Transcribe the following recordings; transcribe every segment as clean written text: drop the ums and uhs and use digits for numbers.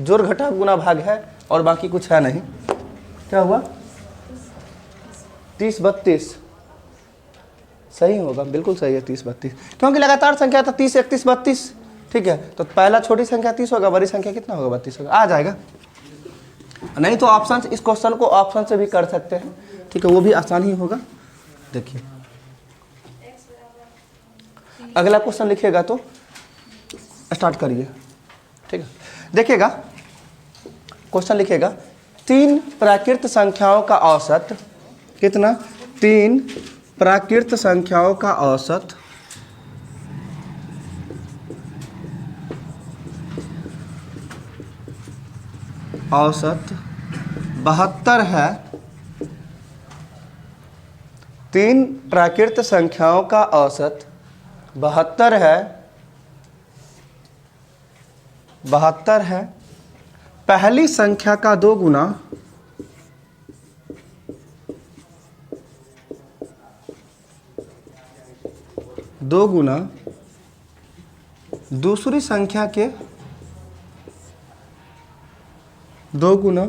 जोड़ घटा गुना भाग है और बाकी कुछ है नहीं। क्या हुआ? 30 32 सही होगा, बिल्कुल सही है 30 32, क्योंकि लगातार संख्या था 30 31 32। ठीक है, तो पहला छोटी संख्या 30 होगा, बड़ी संख्या कितना होगा? 32 होगा, आ जाएगा। नहीं तो ऑप्शन, इस क्वेश्चन को ऑप्शन से भी कर सकते हैं। ठीक है, वो भी आसान ही होगा। देखिए अगला क्वेश्चन लिखिएगा तो स्टार्ट करिए। ठीक है, देखिएगा क्वेश्चन लिखिएगा, 3 प्राकृत संख्याओं का औसत कितना? 3 प्राकृत संख्याओं का औसत औसत 72 है। 3 प्राकृत संख्याओं का औसत 72 है। 72 है। पहली संख्या का 2 गुना दूसरी संख्या के 2 गुना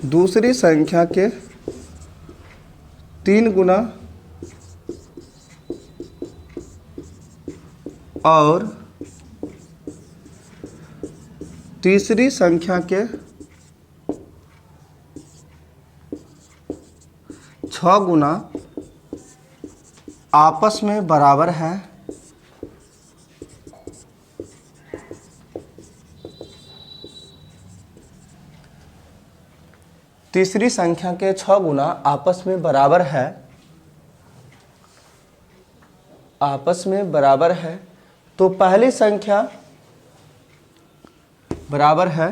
दूसरी संख्या के 3 गुना और तीसरी संख्या के 6 गुना आपस में बराबर है। तीसरी संख्या के 6 गुना आपस में बराबर है, आपस में बराबर है। तो पहली संख्या बराबर है,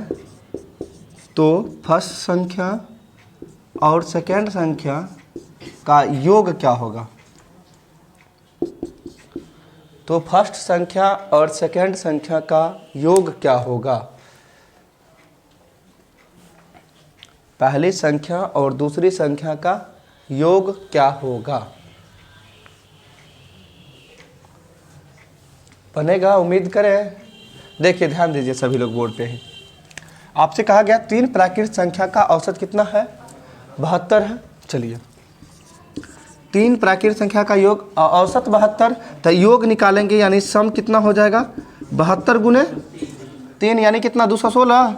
तो फर्स्ट संख्या और सेकेंड संख्या का योग क्या होगा? तो फर्स्ट संख्या और सेकेंड संख्या का योग क्या होगा? पहली संख्या और दूसरी संख्या का योग क्या होगा? बनेगा, उम्मीद करें। देखिए ध्यान दीजिए सभी लोग बोर्ड पे ही। आपसे कहा गया 3 प्राकृत संख्या का औसत कितना है? 72 है। चलिए 3 प्राकृत संख्या का योग औसत 72, तो योग निकालेंगे यानी सम कितना हो जाएगा? 72 गुने 3 यानी कितना? 216।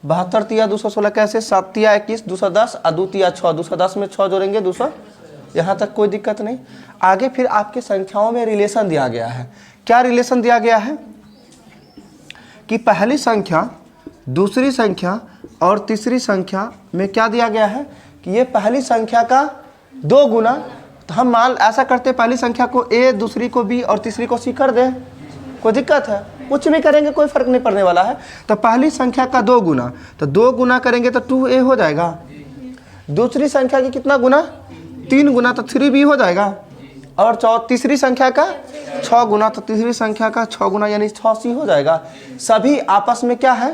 72 तिया 216 कैसे? 7 तिया 21, 210 और 2 तिया 6, 210 में 6 जोड़ेंगे 200। यहाँ तक कोई दिक्कत नहीं। आगे फिर आपके संख्याओं में रिलेशन दिया गया है। क्या रिलेशन दिया गया है? कि पहली संख्या, दूसरी संख्या और तीसरी संख्या में क्या दिया गया है कि ये पहली संख्या का 2 गुना। तो हम मान ऐसा करते, पहली संख्या को ए, दूसरी को बी और तीसरी को सी कर दें, कोई दिक्कत है? कुछ भी करेंगे कोई फर्क नहीं पड़ने वाला है। तो पहली संख्या का 2 गुना, तो 2 गुना करेंगे तो 2a हो जाएगा। दूसरी संख्या की कितना गुना? 3 गुना, तो 3b हो जाएगा। और तीसरी संख्या का 6 गुना, तो तीसरी संख्या का 6 गुना यानी 6c हो जाएगा। सभी आपस में क्या है?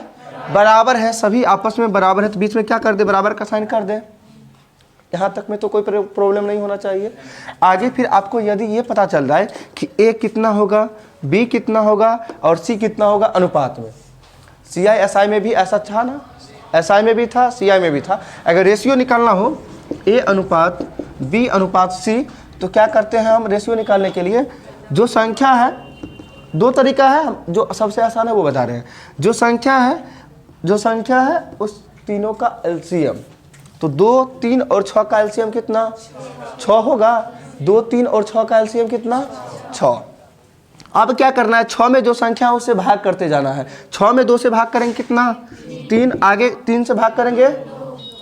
बराबर है। सभी आपस में बराबर है, तो बीच में क्या कर दे? बराबर का साइन कर दे। यहाँ तक में तो कोई प्रॉब्लम नहीं होना चाहिए। आगे फिर आपको यदि ये पता चल रहा है कि a कितना होगा, b कितना होगा और c कितना होगा अनुपात में। CI SI में भी ऐसा था ना, SI में भी था, CI में भी था। अगर रेशियो निकालना हो a अनुपात b अनुपात c, तो क्या करते हैं हम रेशियो निकालने के लिए? जो संख्या है, 2 तरीका है, जो सबसे आसान है वो बता रहे हैं। जो संख्या है उस तीनों का एलसीएम, तो 2 3 और 6 का एलसीएम कितना? 6 होगा। 2 3 और 6 का एलसीएम कितना? 6। अब क्या करना है? 6 में जो संख्या है उससे भाग करते जाना है। 6 में 2 से भाग करेंगे कितना? 3, आगे 3 से भाग करेंगे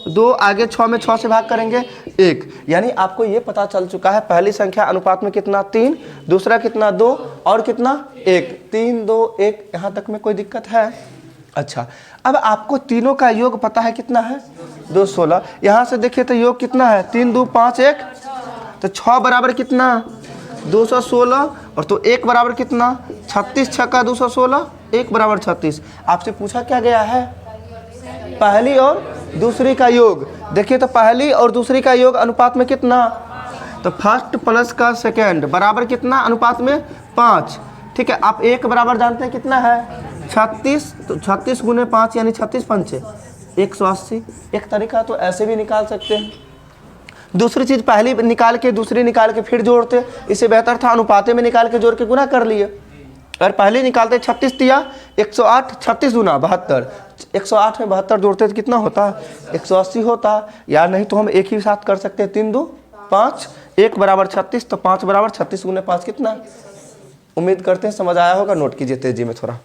2, आगे 6 में 6 से भाग करेंगे 1। यानी आपको ये पता चल चुका है पहली संख्या अनुपात में कितना? 3, दूसरा कितना? 2 और कितना? 1। 3 2 1। यहाँ तक में कोई दिक्कत है? अच्छा, अब आपको तीनों का योग पता है कितना है? 216। यहाँ से देखिए तो योग कितना है? 3 2 5 1, तो 6 बराबर कितना? 216। और तो 1 बराबर कितना? 36 6 का 216, 1 बराबर 36। आपसे पूछा क्या गया है? पहली और दूसरी का योग। देखिए तो पहली और दूसरी का योग अनुपात में कितना? तो फर्स्ट प्लस का सेकेंड बराबर कितना अनुपात में? 5। ठीक है, आप 1 बराबर जानते हैं कितना है 36, तो 36 गुने 5 यानी 36 पंचे 180। एक तरीका तो ऐसे भी निकाल सकते हैं, दूसरी चीज़ पहली निकाल के दूसरी निकाल के फिर जोड़ते, इससे बेहतर था अनुपाते में निकाल के जोड़ के गुना कर लिए। अगर पहले निकालते 36 दिया 108, 36 गुना 72, 108 में 72 जोड़ते तो कितना होता है 180 होता। या नहीं तो हम एक ही साथ कर सकते हैं 3 2 5, 1 बराबर 36 तो 5 बराबर 36 गुने 5 कितना। उम्मीद करते हैं समझ आया होगा, नोट कीजिए तेजी में थोड़ा।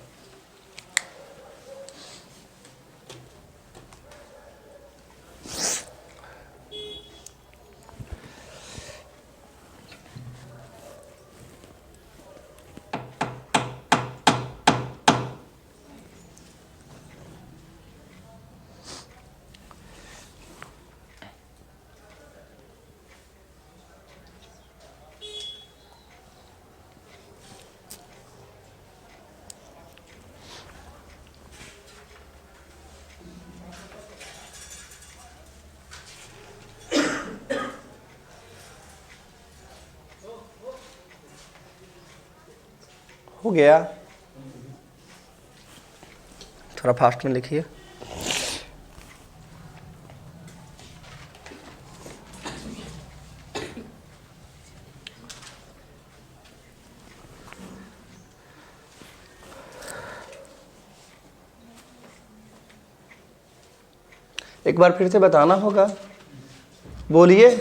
हो गया, थोड़ा फास्ट में लिखिए। एक बार फिर से बताना होगा, बोलिए।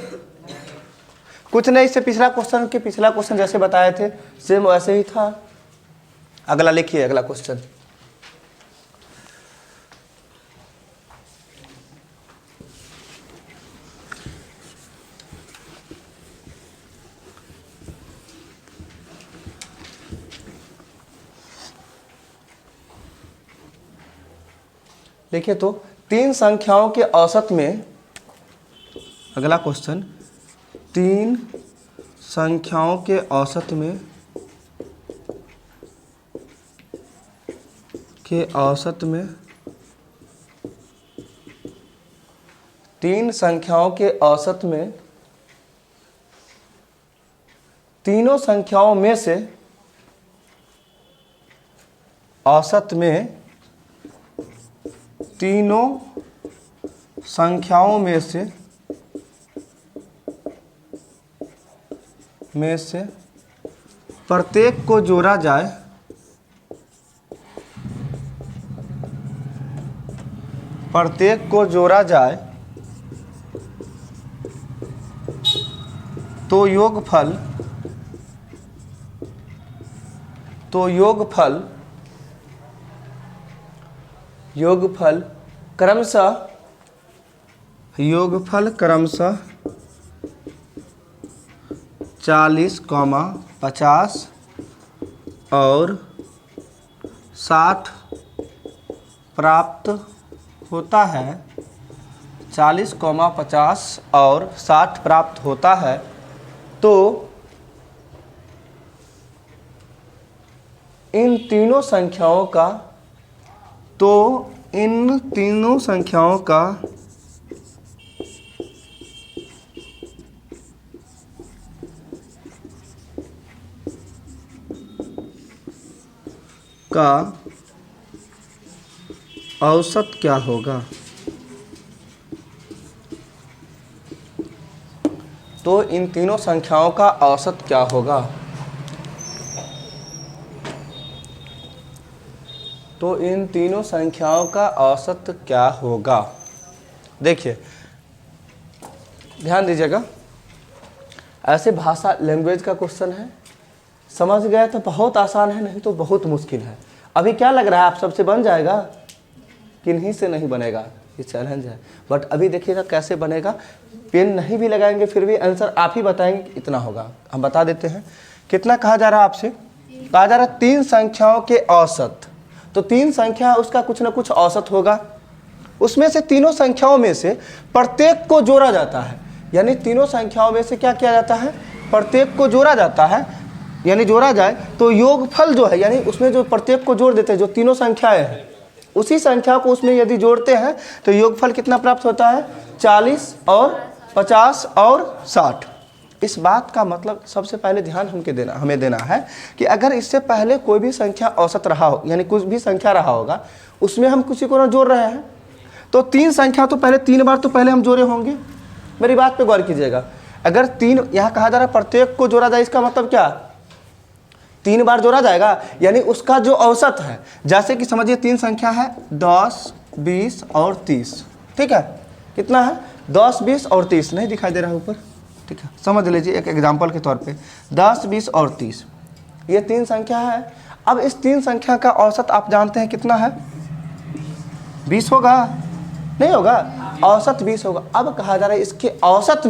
कुछ नहीं, इससे पिछला क्वेश्चन जैसे बताए थे सेम वैसे ही था। अगला लिखिए, अगला क्वेश्चन। देखिए तो 3 संख्याओं के औसत में, अगला क्वेश्चन, 3 संख्याओं के औसत में तीन संख्याओं के औसत में तीनों संख्याओं में से औसत में तीनों संख्याओं में से प्रत्येक को जोड़ा जाए तो योगफल क्रमशः 40, 50 और 60 प्राप्त होता है। 40, 50 और 60 प्राप्त होता है। तो इन तीनों संख्याओं का औसत क्या होगा। तो इन तीनों संख्याओं का औसत क्या होगा। तो इन तीनों संख्याओं का औसत क्या होगा। देखिए ध्यान दीजिएगा, ऐसे भाषा लैंग्वेज का क्वेश्चन है, समझ गए तो बहुत आसान है, नहीं तो बहुत मुश्किल है। अभी क्या लग रहा है आप सबसे बन जाएगा, किन्हीं से नहीं बनेगा, ये चैलेंज है। बट अभी देखिएगा कैसे बनेगा। पेन नहीं भी लगाएंगे फिर भी आंसर आप ही बताएंगे इतना होगा। हम बता देते हैं कितना कहा जा रहा है आपसे, कहा जा रहा है 3 संख्याओं के औसत। तो 3 संख्या है, उसका कुछ ना कुछ औसत होगा। उसमें से तीनों संख्याओं में से प्रत्येक को जोड़ा जाता है, यानी तीनों संख्याओं में से क्या किया जाता है, प्रत्येक को जोड़ा जाता है। यानी जोड़ा जाए तो योगफल जो है, यानी उसमें जो प्रत्येक को जोड़ देते हैं, जो तीनों संख्याएं हैं उसी संख्या को उसमें यदि जोड़ते हैं तो योगफल कितना प्राप्त होता है 40 और 50 और 60। इस बात का मतलब सबसे पहले ध्यान हमें देना है कि अगर इससे पहले कोई भी संख्या औसत रहा हो, यानी कुछ भी संख्या रहा होगा, उसमें हम किसी को ना जोड़ रहे हैं, तो 3 संख्या तो पहले 3 बार तो पहले हम जोड़े होंगे। मेरी बात पे गौर कीजिएगा। अगर 3 यहाँ कहा जा रहा है प्रत्येक को जोड़ा जाए, इसका मतलब क्या, 3 बार जोड़ा जाएगा, यानी उसका जो औसत है, जैसे कि समझिए 3 संख्या है 10, 20 और 30, ठीक है। कितना है 10, 20 और 30, नहीं दिखाई दे रहा है ऊपर, ठीक है। समझ लीजिए एक एग्जाम्पल के तौर पे 10, 20 और 30, ये 3 संख्या है। अब इस 3 संख्या का औसत आप जानते हैं कितना है, 20 होगा, नहीं होगा, औसत 20 होगा। अब कहा जा रहा है इसके औसत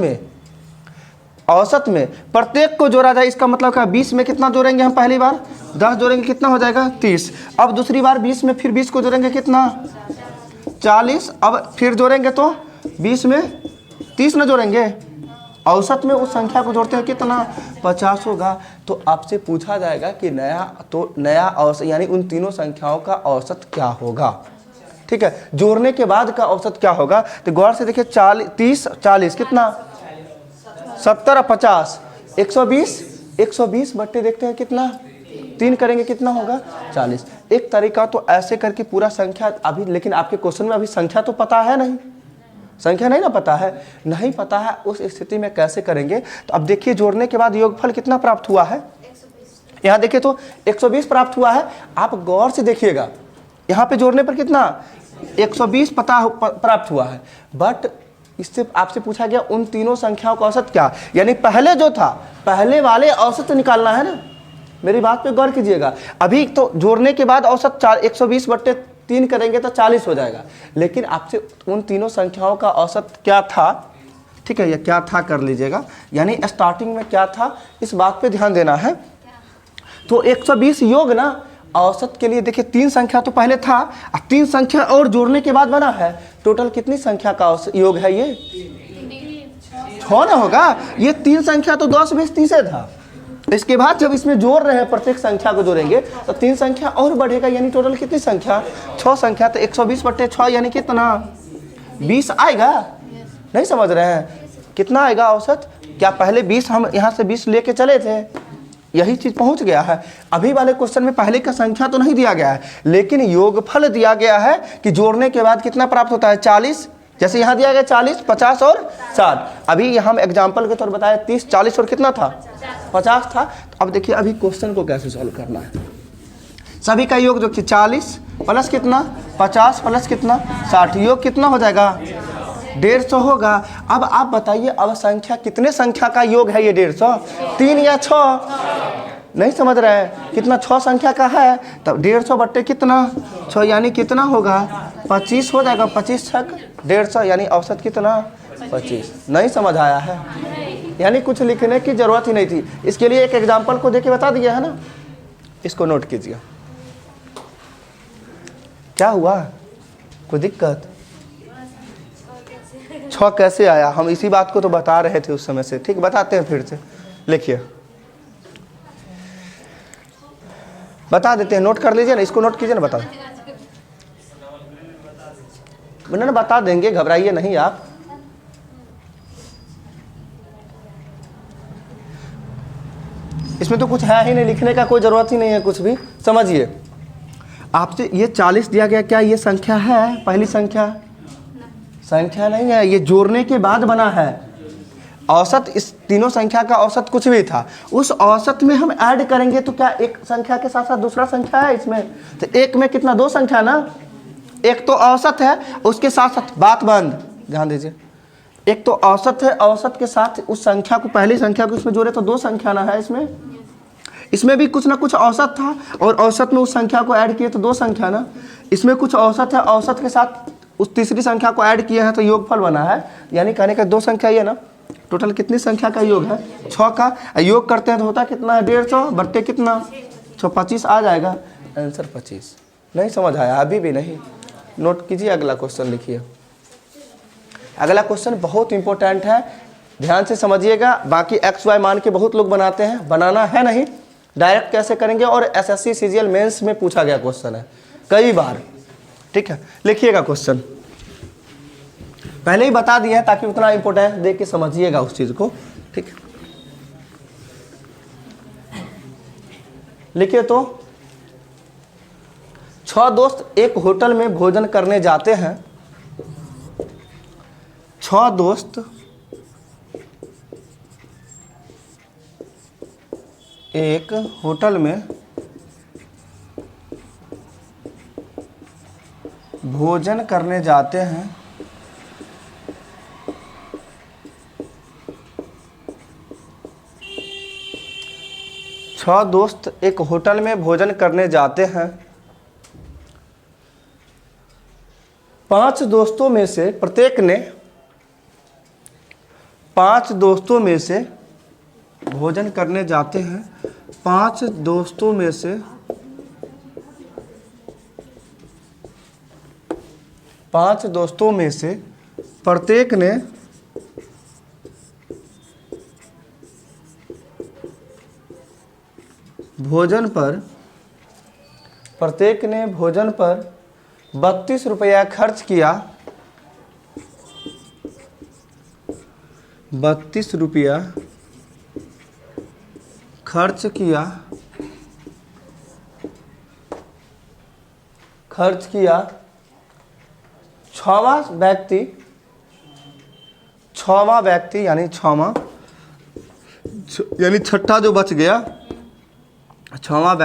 में प्रत्येक को जोड़ा जाए, इसका मतलब क्या, 20 में कितना जोड़ेंगे हम, पहली बार 10 जोड़ेंगे, कितना हो जाएगा 30। अब दूसरी बार 20 में फिर 20 को जोड़ेंगे, कितना 40। अब फिर जोड़ेंगे तो 20 में 30 न जोड़ेंगे, औसत में उस संख्या को जोड़ते हैं, कितना 50 होगा। तो आपसे पूछा जाएगा कि नया औसत, यानी उन तीनों संख्याओं का औसत क्या होगा, ठीक है, जोड़ने के बाद का औसत क्या होगा। तो गौर से देखिए 30, 40 कितना 70 और 50, 120 बट्टे देखते हैं कितना 3 करेंगे, कितना होगा 40। एक तरीका तो ऐसे करके पूरा संख्या अभी, लेकिन आपके क्वेश्चन में अभी संख्या तो पता है नहीं, संख्या नहीं ना पता है, नहीं पता है, उस स्थिति में कैसे करेंगे। तो अब देखिए जोड़ने के बाद योगफल कितना प्राप्त हुआ है, यहाँ देखिए तो 120 प्राप्त हुआ है। आप गौर से देखिएगा, यहाँ पे जोड़ने पर कितना 120 प्राप्त हुआ है, बट इससे आपसे पूछा गया उन तीनों संख्याओं का औसत क्या, यानी पहले जो था पहले वाले औसत निकालना है ना। मेरी बात पे गौर कीजिएगा, अभी तो जोड़ने के बाद औसत 120 बट्टे 3 करेंगे तो 40 हो जाएगा, लेकिन आपसे उन तीनों संख्याओं का औसत क्या था, ठीक है, या क्या था कर लीजिएगा, यानी स्टार्टिंग में क्या था, इस बात पे ध्यान देना है। तो 120 योग ना औसत के लिए देखिए 3 संख्या तो पहले था, 3 संख्या और जोड़ने के बाद बना है, टोटल कितनी संख्या का योग है, ये 6 ना होगा। ये 3 संख्या तो 10, 20, 30 था, इसके बाद जब इसमें जोड़ रहे हैं, प्रत्येक संख्या को जोड़ेंगे तो 3 संख्या और बढ़ेगा, यानी टोटल कितनी संख्या 6 संख्या। तो 120 बट्टे 6 यानी कितना 20 आएगा, नहीं समझ रहे हैं, कितना आएगा औसत। क्या पहले 20 हम यहाँ से 20 लेके चले थे, यही चीज पहुंच गया है। अभी वाले क्वेश्चन में पहले का संख्या तो नहीं दिया गया है, लेकिन योगफल दिया गया है कि जोड़ने के बाद कितना प्राप्त होता है 40, जैसे यहाँ दिया गया 40, 50 और 60। अभी हम एग्जाम्पल के तौर बताया 30, 40 और कितना था 50 था। तो अब देखिए अभी क्वेश्चन को कैसे सॉल्व करना है। सभी का योग जो कि 40 प्लस कितना 50 प्लस कितना 60, योग कितना हो जाएगा 150 होगा। अब आप बताइए, अब संख्या कितने संख्या का योग है ये 150, 3 या 6, नहीं समझ रहे हैं, कितना 6 संख्या का है, तब 150 बट्टे कितना 6, यानी कितना होगा 25 हो जाएगा, 25 छक 150, यानी औसत कितना 25। नहीं समझ आया है, यानी कुछ लिखने की जरूरत ही नहीं थी, इसके लिए एक एग्जाम्पल को देके बता दिया है ना। इसको नोट कीजिए, क्या हुआ, कोई दिक्कत, 6 कैसे आया, हम इसी बात को तो बता रहे थे उस समय से, ठीक, बताते हैं फिर से, लिखिए बता देते हैं, नोट कर लीजिए ना, इसको नोट कीजिए ना, बता ना, बता देंगे, घबराइए नहीं आप। इसमें तो कुछ है ही नहीं, लिखने का कोई जरूरत ही नहीं है कुछ भी। समझिए, आपसे ये 40 दिया गया, क्या ये संख्या है, पहली संख्या नहीं है, ये जोड़ने के बाद बना है। औसत इस तीनों संख्या का औसत कुछ भी था, उस औसत में हम ऐड करेंगे तो क्या एक संख्या के साथ साथ दूसरा संख्या है इसमें, तो एक में कितना 2 संख्या ना, एक तो औसत है, उसके साथ साथ बात बंद, ध्यान दीजिए, एक तो औसत है, औसत के साथ उस संख्या को, पहली संख्या को इसमें जोड़े तो 2 संख्या ना है, इसमें भी कुछ ना कुछ औसत था और औसत में उस संख्या को ऐड किए तो 2 संख्या ना, इसमें कुछ औसत है, औसत के साथ उस तीसरी संख्या को ऐड किया है तो योगफल बना है, यानी कहने का 2 संख्या ये ना, टोटल कितनी संख्या का योग है 6 का, योग करते हैं तो होता कितना है 150 बट्टे कितना 6, 25 आ जाएगा, आंसर 25। नहीं समझ आया अभी भी नहीं, नोट कीजिए, अगला क्वेश्चन लिखिए। अगला क्वेश्चन बहुत इंपॉर्टेंट है, ध्यान से समझिएगा। बाकी एक्स वाई मान के बहुत लोग बनाते हैं, बनाना है नहीं, डायरेक्ट कैसे करेंगे, और एसएससी सीजीएल मेंस में पूछा गया क्वेश्चन है कई बार, ठीक है। लिखिएगा क्वेश्चन, पहले ही बता दिया है ताकि उतना इंपॉर्टेंस दे के समझिएगा उस चीज़ को, ठीक है। लिखिए तो 6 दोस्त एक होटल में भोजन करने जाते हैं। 6 दोस्त एक होटल में भोजन करने जाते हैं। छह दोस्त एक होटल में भोजन करने जाते हैं। 5 दोस्तों में से प्रत्येक ने 5 दोस्तों में से भोजन करने जाते हैं। 5 दोस्तों में से 5 दोस्तों में से प्रत्येक ने भोजन पर 32 रुपया खर्च किया। 32 रुपया खर्च किया। छठवां व्यक्ति यानी छठा जो बच गया, छठवां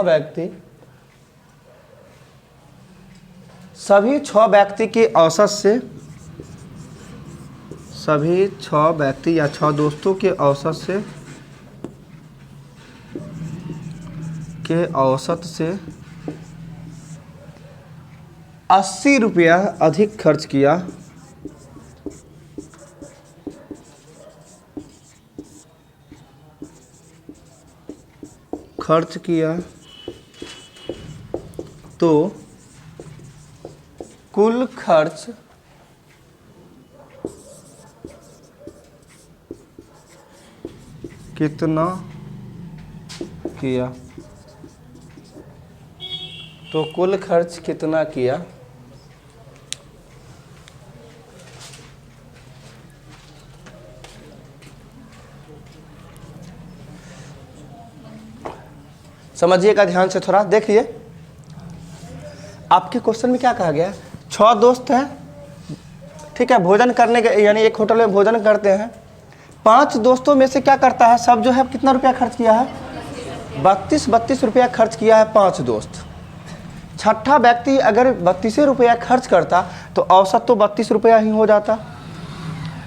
व्यक्ति सभी 6 व्यक्ति के औसत से, सभी 6 व्यक्ति या 6 दोस्तों के औसत से 80 रुपया अधिक खर्च किया। तो कुल खर्च कितना किया? समझिएगा ध्यान से थोड़ा देखिए, आपके क्वेश्चन में क्या कहा गया है? 6 दोस्त हैं, ठीक है, भोजन करने के यानी एक होटल में भोजन करते हैं। 5 दोस्तों में से क्या करता है, सब जो है कितना रुपया खर्च किया है? 32 रुपया खर्च किया है 5 दोस्त। छठा व्यक्ति अगर 32 रुपया खर्च करता तो औसत तो 32 रुपया ही हो जाता।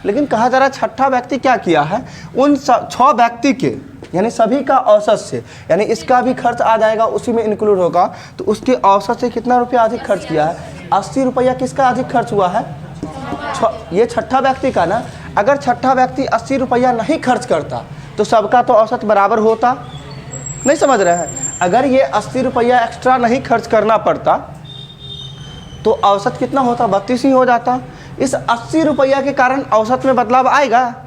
लेकिन कहा जा रहा है छठा व्यक्ति क्या किया है, उन 6 व्यक्ति के यानी सभी का औसत से, यानी इसका भी खर्च आ जाएगा, उसी में इंक्लूड होगा, तो उसके औसत से कितना रुपया अधिक खर्च किया है? 80 रुपया किसका अधिक खर्च हुआ है? ये छठा व्यक्ति का ना। अगर छठा व्यक्ति 80 रुपया नहीं खर्च करता तो सबका तो औसत बराबर होता। नहीं समझ रहे हैं? अगर ये 80 रुपया एक्स्ट्रा नहीं खर्च करना पड़ता तो औसत कितना होता? 32 ही हो जाता। इस 80 रुपया के कारण औसत में बदलाव आएगा।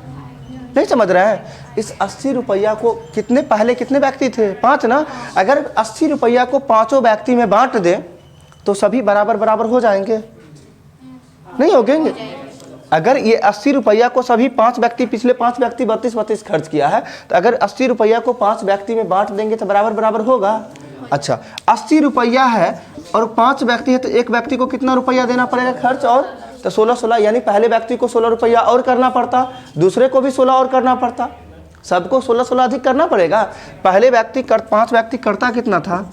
नहीं समझ रहे हैं? इस 80 रुपया को पहले कितने व्यक्ति थे? 5 ना। अगर 80 रुपया को 5 व्यक्ति में बांट दें तो सभी बराबर हो जाएंगे, नहीं हो गएंगे? अगर ये 80 रुपया को सभी 5 व्यक्ति, पिछले 5 व्यक्ति 32 खर्च किया है, तो अगर 80 रुपया को 5 व्यक्ति में बांट देंगे तो बराबर होगा। अच्छा, 80 रुपया है और 5 व्यक्ति है तो एक व्यक्ति को कितना रुपया देना पड़ेगा खर्च? और तो 16 यानी पहले व्यक्ति को 16 रुपया और करना पड़ता, दूसरे को भी 16 और करना पड़ता, सबको 16 अधिक करना पड़ेगा। पहले 5 व्यक्ति करता कितना था?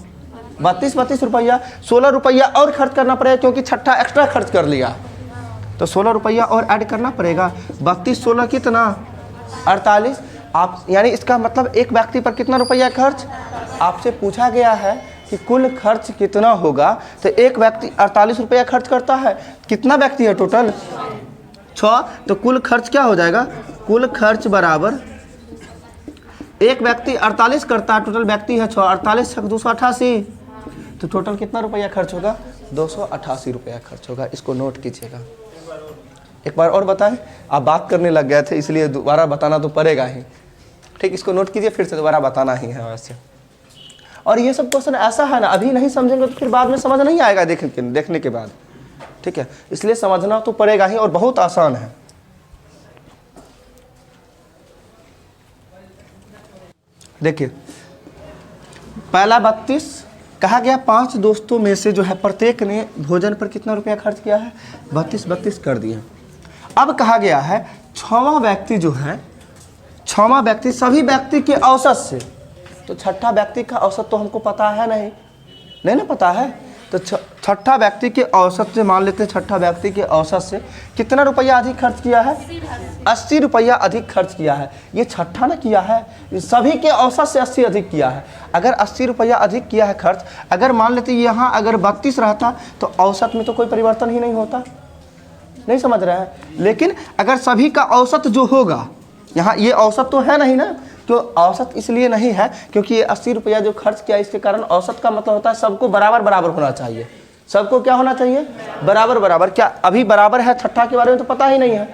32 रुपया। 16 रुपया और खर्च करना पड़ेगा क्योंकि छठा एक्स्ट्रा खर्च कर लिया, तो 16 रुपया और ऐड करना पड़ेगा। 32 16 कितना? 48। आप यानी इसका मतलब एक व्यक्ति पर कितना रुपया खर्च? आपसे पूछा गया है कि कुल खर्च कितना होगा, तो एक व्यक्ति 48 रुपया खर्च करता है। कितना व्यक्ति है टोटल? 6। तो कुल खर्च क्या हो जाएगा? कुल खर्च बराबर, एक व्यक्ति 48 करता है, टोटल व्यक्ति है 6, 48 छक 288, तो टोटल कितना रुपया खर्च होगा? 288 रुपया खर्च होगा। इसको नोट कीजिएगा। एक बार और बताएं, आप बात करने लग गए थे इसलिए दोबारा बताना तो पड़ेगा ही, ठीक? इसको नोट कीजिए, फिर से दोबारा बताना ही है वैसे। और ये सब क्वेश्चन ऐसा है ना, अभी नहीं समझेंगे तो फिर बाद में समझ नहीं आएगा देखने के बाद, ठीक है? इसलिए समझना तो पड़ेगा ही और बहुत आसान है। देखिए पहला 32 कहा गया 5 दोस्तों में से जो है प्रत्येक ने भोजन पर कितना रुपया खर्च किया है, 32 कर दिया। अब कहा गया है 6वां व्यक्ति जो है, 6वां व्यक्ति सभी व्यक्ति के औसत से, तो छठा व्यक्ति का औसत तो हमको पता है नहीं ना पता है, तो छठा व्यक्ति के औसत से मान लेते हैं, छठा व्यक्ति के औसत से कितना रुपया अधिक खर्च किया है, 80 रुपया अधिक खर्च किया है। ये छठा ना किया है, सभी के औसत से 80 अधिक किया है। अगर 80 रुपया अधिक किया है खर्च, अगर मान लेते यहाँ अगर 32 रहता तो औसत में तो कोई परिवर्तन ही नहीं होता, नहीं समझ रहे हैं। लेकिन अगर सभी का औसत जो होगा, यहाँ ये औसत तो है नहीं ना, तो औसत इसलिए नहीं है क्योंकि ये 80 रुपया जो खर्च किया, इसके कारण औसत का मतलब होता है सबको बराबर बराबर होना चाहिए। सबको क्या होना चाहिए, बराबर बराबर। क्या अभी बराबर है, छठा के बारे में तो पता ही नहीं है।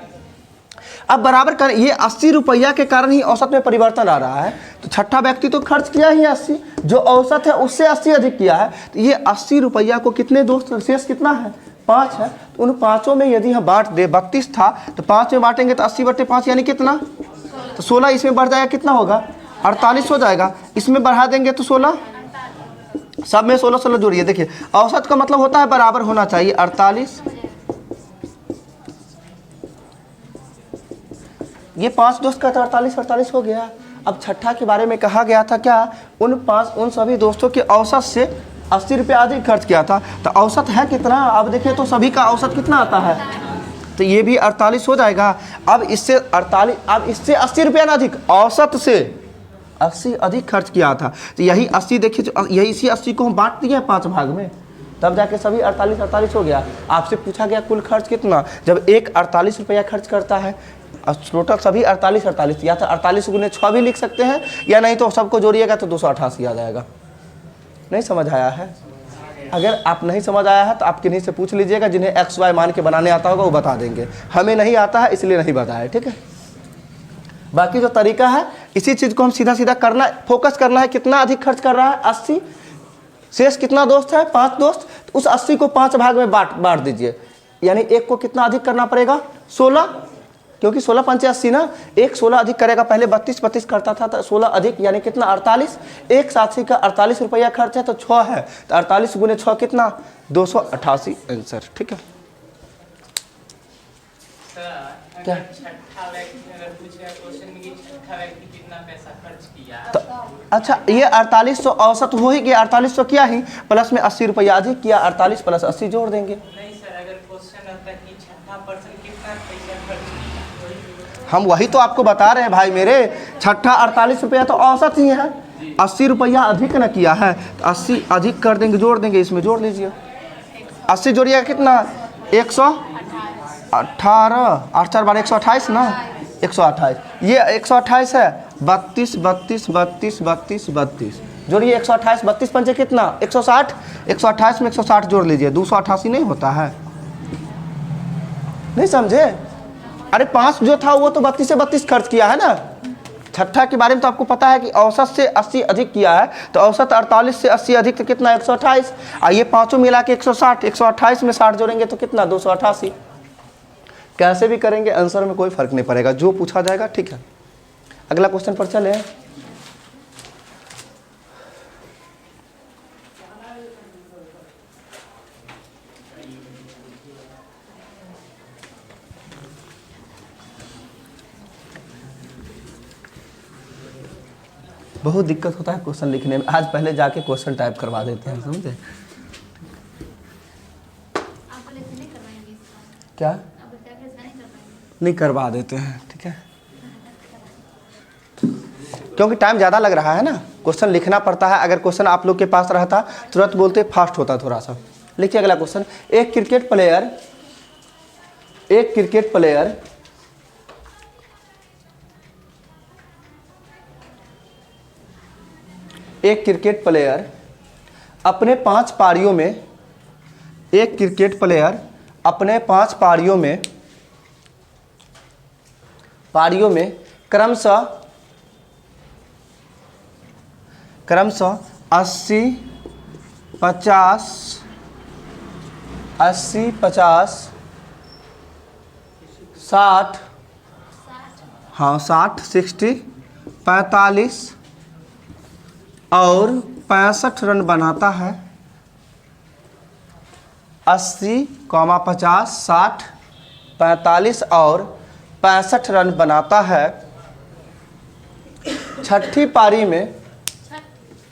अब बराबर कर, ये 80 रुपया के कारण ही औसत में परिवर्तन आ रहा है। तो छठा व्यक्ति तो खर्च किया ही 80, जो औसत है उससे 80 अधिक किया है। तो ये 80 रुपया को कितने दोस्त, शेष कितना है, 5 है। तो उन पाँचों में यदि हम बांट दे, 32 था तो 5 में बांटेंगे तो 80/5 यानी कितना, तो 16। इसमें बढ़ जाएगा, कितना होगा, 48 हो जाएगा। इसमें बढ़ा देंगे तो 16, सब में 16 जोड़िए। देखिए औसत का मतलब होता है बराबर होना चाहिए। 48, ये 5 दोस्त का तो 48 हो गया। अब छठा के बारे में कहा गया था क्या, उन सभी दोस्तों के औसत से 80 रुपया अधिक खर्च किया था। तो औसत है कितना, अब देखिए तो सभी का औसत कितना आता है, तो ये भी 48 हो जाएगा। अब इससे 48, अब इससे 80 रुपया ना अधिक, औसत से 80 अधिक खर्च किया था। तो यही 80 देखिए, यही इसी 80 को हम बांट दिए 5 भाग में, तब जाके सभी 48 हो गया। आपसे पूछा गया कुल खर्च कितना, जब एक 48 रुपया खर्च करता है, टोटल सभी 48, या तो 48 गुने 6 भी लिख सकते हैं, या नहीं तो सबको जोड़िएगा तो 288 आ जाएगा। नहीं समझ आया है? अगर आप नहीं समझ आया है तो आप किन्हीं से पूछ लीजिएगा, जिन्हें XY मान के बनाने आता होगा वो बता देंगे। हमें नहीं आता है इसलिए नहीं बताया, ठीक है। बाकी जो तरीका है, इसी चीज़ को हम सीधा सीधा करना, फोकस करना है। कितना अधिक खर्च कर रहा है, 80, शेष कितना दोस्त है, 5 दोस्त, तो उस 80 को 5 भाग में बांट दीजिए। यानी एक को कितना अधिक करना पड़ेगा, 16, क्योंकि 16 पंचे 80 ना, एक 16 अधिक करेगा। पहले 32 करता था, तो 16 अधिक यानी कितना, 48। एक साथी का 48 रुपया खर्च है तो 6 है, तो 48 गुने 6 कितना, 288 आंसर, ठीक है। क्या तो अच्छा, ये 4800 औसत हो ही गया, 4800 किया ही, प्लस में 80 रुपया अधिक किया, 48 + 80 जोड़ देंगे। नहीं सर, अगर क्वेश्चन आता है कि छठा पर्सन कितना पैसा खर्च किया, हम वही तो आपको बता रहे हैं भाई मेरे। छठा 48 रुपया तो औसत ही है, 80 रुपया अधिक न किया है, तो 80 अधिक कर देंगे, जोड़ देंगे, इसमें जोड़ लीजिए। 80 जोड़िएगा कितना, 118, 8 4 12 128 ना, 128। ये 128 है, 32 जोड़िए 128, 32 पंचे कितना, 160, 128 में 160 जोड़ लीजिए, 288 नहीं होता है। नहीं समझे? अरे 5 जो था वो तो 32 से 32 खर्च किया है ना। छठा के बारे में तो आपको पता है कि औसत से 80 अधिक किया है, तो औसत 48 से 80 अधिक तो कितना, 128। ये पाँचों मिला के 160, 128 में 60 जोड़ेंगे तो कितना, 288। कैसे भी करेंगे आंसर में कोई फर्क नहीं पड़ेगा, जो पूछा जाएगा, ठीक है। अगला क्वेश्चन पर चले। बहुत दिक्कत होता है क्वेश्चन लिखने में। आज पहले जाके क्वेश्चन टाइप करवा देते हैं, समझे? क्या नहीं करवा देते हैं, ठीक है, क्योंकि टाइम ज़्यादा लग रहा है ना, क्वेश्चन लिखना पड़ता है। अगर क्वेश्चन आप लोग के पास रहता तुरंत बोलते, फास्ट होता थोड़ा सा। लिखिए अगला क्वेश्चन। एक क्रिकेट प्लेयर अपने 5 पारियों में क्रमशः 80, 50, 60, हाँ 60, 60, 45, और 65 रन बनाता है, 80, 50, 60, 45 और 65 रन बनाता है छठी पारी में।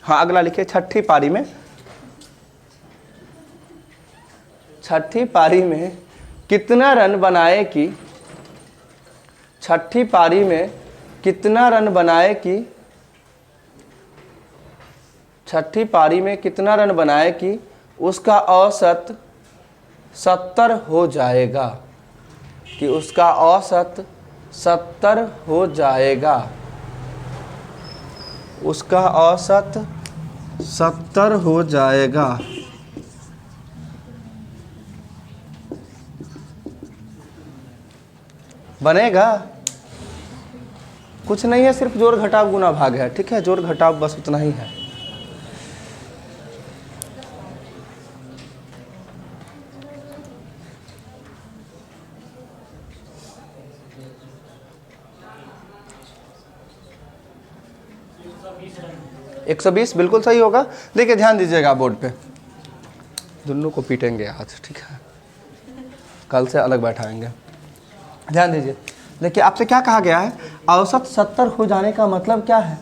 हाँ अगला लिखिए, छठी पारी में, छठी पारी में कितना रन बनाए कि, छठी पारी में कितना रन बनाए कि, छठी पारी में कितना रन बनाए कि उसका औसत 70 हो जाएगा, कि उसका औसत 70 हो जाएगा, उसका औसत 70 हो जाएगा। बनेगा? कुछ नहीं है, सिर्फ जोड़ घटाव गुना भाग है। ठीक है, जोड़ घटाव बस उतना ही है। एक 120 बिल्कुल सही होगा। देखिए ध्यान दीजिएगा बोर्ड पे, दोनों को पीटेंगे आज, ठीक है, कल से अलग बैठाएंगे। ध्यान दीजिए, देखिए आपसे क्या कहा गया है, औसत 70 हो जाने का मतलब क्या है,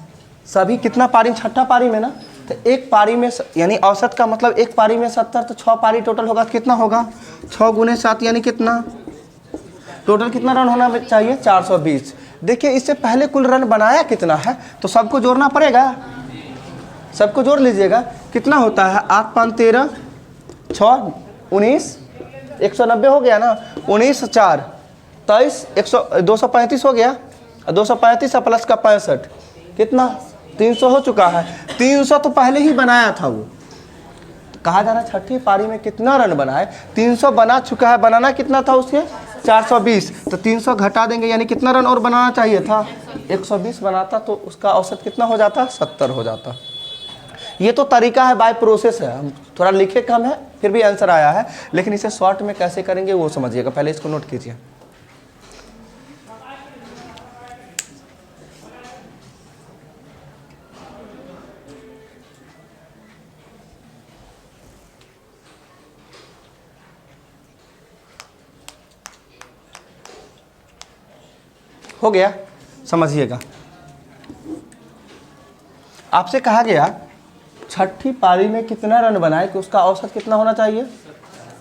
सभी कितना पारी, छठा पारी में ना, तो एक पारी में यानी औसत का मतलब एक पारी में 70, तो 6 पारी टोटल होगा, कितना होगा 6 गुने 7 यानी कितना, टोटल कितना रन होना चाहिए 420। देखिए इससे पहले कुल रन बनाया कितना है, तो सबको जोड़ना पड़ेगा, सबको जोड़ लीजिएगा, कितना होता है 8 5 13, 6 19, 190 हो गया ना, 19 4 23, 235 हो गया, 235 प्लस का 65 कितना 300 हो चुका है। 300 तो पहले ही बनाया था वो, कहा जा रहा है छठी पारी में कितना रन बनाए, 300 बना चुका है, बनाना कितना था उसके 420, तो 300 घटा देंगे यानी कितना रन और बनाना चाहिए था 120 बनाता, तो उसका औसत कितना हो जाता 70 हो जाता। ये तो तरीका है, बाय प्रोसेस है, हम थोड़ा लिखे कम है फिर भी आंसर आया है, लेकिन इसे शॉर्ट में कैसे करेंगे वो समझिएगा, पहले इसको नोट कीजिए। हो गया, समझिएगा। आपसे कहा गया छठी पारी में कितना रन बनाए कि उसका औसत कितना होना चाहिए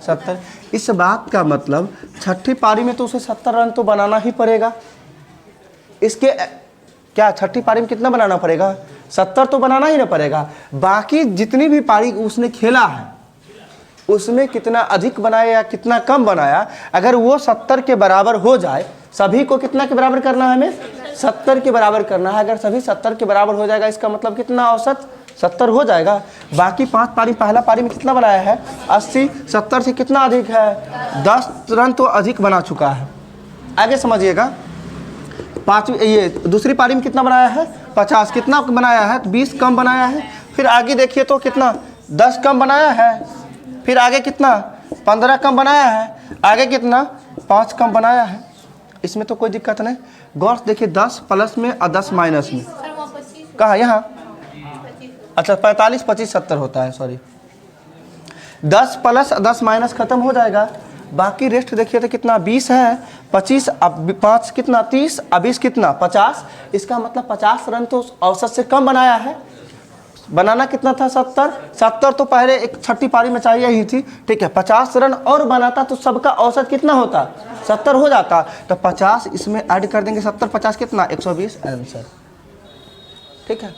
70। इस बात का मतलब छठी पारी में तो उसे 70 रन तो बनाना ही पड़ेगा। इसके क्या छठी पारी में कितना बनाना पड़ेगा 70 तो बनाना ही ना पड़ेगा। बाकी जितनी भी पारी उसने खेला है उसमें कितना अधिक बनाया या कितना कम बनाया, अगर वो 70 के बराबर हो जाए, सभी को कितना के बराबर करना है, हमें 70 के बराबर करना है। अगर सभी 70 के बराबर हो जाएगा इसका मतलब कितना औसत 70 हो जाएगा। बाकी 5 पारी, पहला पारी में कितना बनाया है 80, 70 से कितना अधिक है 10 रन तो अधिक बना चुका है। आगे समझिएगा, ये दूसरी पारी में कितना बनाया है 50, कितना बनाया है 20 कम बनाया है। फिर आगे देखिए तो कितना 10 कम बनाया है, फिर आगे कितना 15 कम बनाया है, आगे कितना 5 कम बनाया है। इसमें तो कोई दिक्कत नहीं। गौर से देखिए 10 प्लस में और 10 माइनस में, कहाँ यहाँ, अच्छा 45 25 70 होता है, सॉरी 10 प्लस 10 माइनस खत्म हो जाएगा। बाकी रेस्ट देखिए तो कितना 20 है, 25 अब 5 कितना 30, अब 20 कितना 50। इसका मतलब 50 रन तो औसत से कम बनाया है। बनाना कितना था 70 तो पहले एक छठी पारी में चाहिए ही थी, ठीक है। 50 रन और बनाता तो सबका औसत कितना होता 70 हो जाता। तो 50 इसमें ऐड कर देंगे, 70 50 कितना 120 आंसर, ठीक है।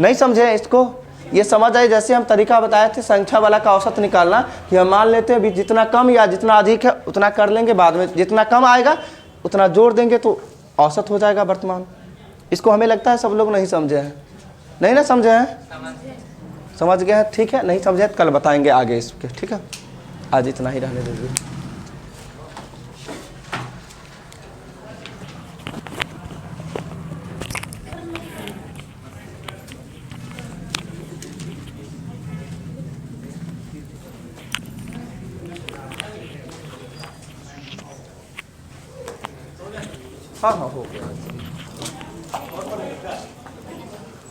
नहीं समझे इसको, ये समझ आए। जैसे हम तरीका बताए थे संख्या वाला का औसत निकालना, कि हम मान लेते हैं अभी जितना कम या जितना अधिक है उतना कर लेंगे, बाद में जितना कम आएगा उतना जोड़ देंगे तो औसत हो जाएगा वर्तमान। इसको हमें लगता है सब लोग नहीं समझे हैं, नहीं ना समझे हैं, समझ गए हैं, ठीक है। नहीं समझे तो कल बताएंगे आगे इसके, ठीक है। आज इतना ही रहने दीजिए। हाँ हाँ हो गया।